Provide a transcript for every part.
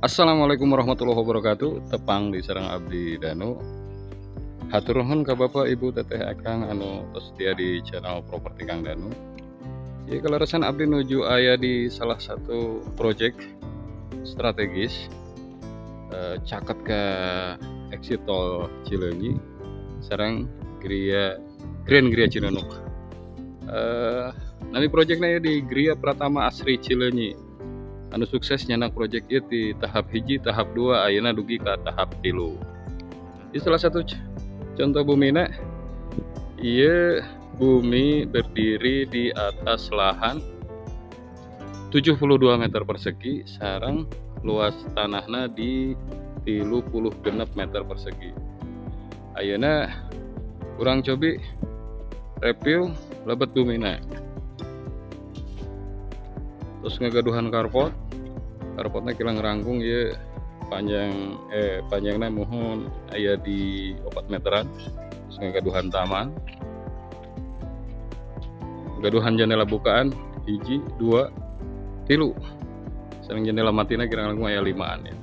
Assalamualaikum warahmatullahi wabarakatuh. Tepang di Serang Abdi Danu. Hatur nuhun ka Bapak Ibu Teteh Akang anu tos setia di channel Properti Kang Danu. Jadi kaleresan abdi nuju aya di salah satu proyek strategis caket ke exit tol Cileunyi sareng Grand Gria Cinunuk. Nami proyeknya di Gria Pratama Asri Cileunyi. Anu sukses nyanak proyek ieu di tahap hiji, tahap 2, ayeuna dugi ke tahap 3. Di salah satu contoh bumina, ieu bumi berdiri di atas lahan 72 meter persegi, sarang luas tanahna di 36 meter persegi. Ayeuna urang cobi review lebet bumina. Terus ngagaduhan karpotnya kilang rangkung ya panjangnya mohon aya di 4 meteran. Terus ngagaduhan taman, ngagaduhan jendela bukaan hiji 2 3 sareng jendela matina kirang langkung aya 5an ya.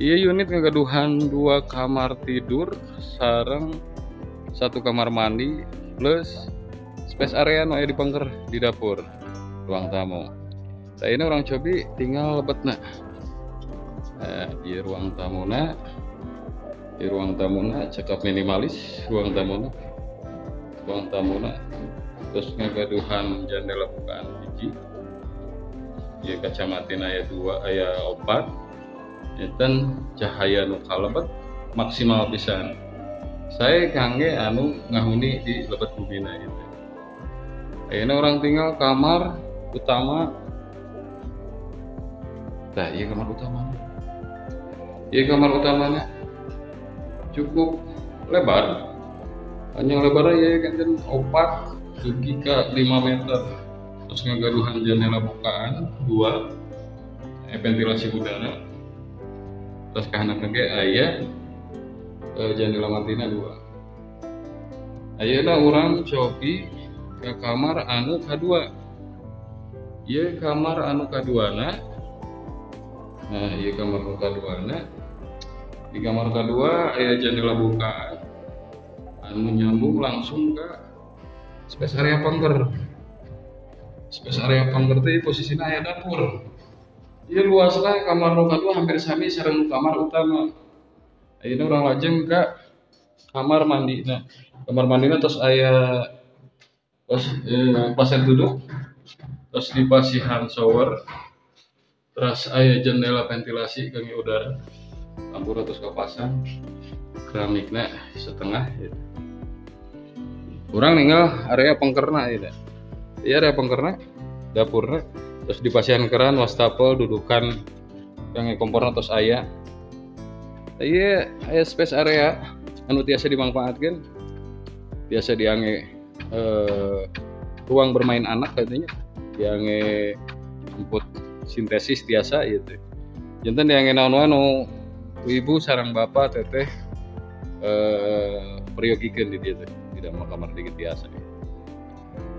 Ieu unit ngagaduhan 2 kamar tidur sareng 1 kamar mandi plus space area nu aya dipangker di dapur ruang tamu. Nah, ini orang cobi tinggal lebetna. Nah, di ruang tamuna cakap minimalis ruang tamuna terus ngagaduhan jendela bukaan hiji ya kacamatin aya 2 aya 4 enten cahaya nu kalebet maksimal pisan. Saya kangge anu ngahuni di lebet bumina itu. Ayeuna orang tinggal kamar utama. Nah, iya kamar utamanya cukup lebar. Panjang lebarnya ya kan 4 dugi ke 5 meter. Terus ngagaduhan jendela bukaan 2 ventilasi udara. Terus kahanan ge aya jendela matina 2. Ayeuna urang cobi ke kamar anu kedua. Ieu kamar anu kaduana. Nah, ieu kamar anu kaduana. Di kamar kedua aya jendela bukaan anu nyambung langsung ke space area pangker. Space area pangker teh posisina aya dapur. Ieu luasna kamar anu kadua hampir sami sareng kamar utama. Ayeuna urang lajeng ka kamar mandina. Kamar mandina tos aya pasien duduk, terus dipasihan shower, terus aya jendela ventilasi kangge udara, lampu terus kapasang, keramiknya setengah. Gitu. Urang ninggal area pengkerna ya. Iya area pengkerna, dapurna, terus dipasihan keran, wastafel, dudukan kangge komporna terus aya. Iya aya space area anu tiasa dimanfaatkeun, biasa diangge ruang bermain anak katanya yang input sintesis tiasa gitu. Jantan yang naon-naon ibu sarang bapak teteh priogikeun di dieu teh tidak mau kamar dikit tiasa.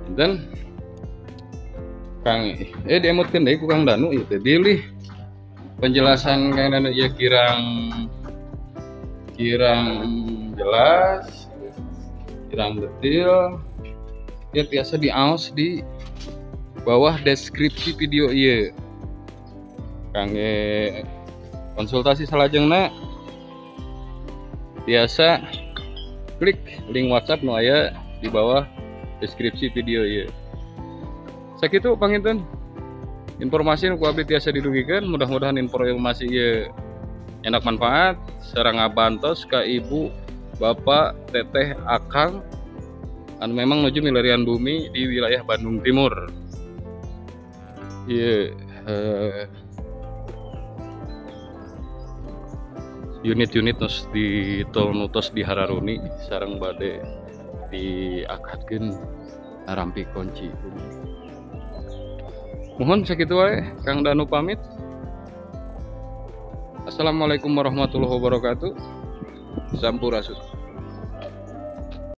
Jantan Kang diemutkeun deui ku Kang Danu ieu teh pilih penjelasan Kang Danu ieu kirang jelas, kirang detail. Ya biasa diaos di bawah deskripsi video ieu. Kangge konsultasi salajengna biasa klik link WhatsApp nu aya di bawah deskripsi video ieu. Sakitu panginten informasi nu ku abdi tiasa didugikeun, mudah-mudahan informasi ieu enak manfaat sareng ngabantos ka ibu, bapak, teteh, akang anu memang nuju milarian bumi di wilayah Bandung Timur. Iya, unit-unit nus di tol nutos di Hararuni sareng bade diakadkeun rampi kunci. Mohon sakitu wae Kang Danu pamit. Assalamualaikum warahmatullahi wabarakatuh. Sampurasun.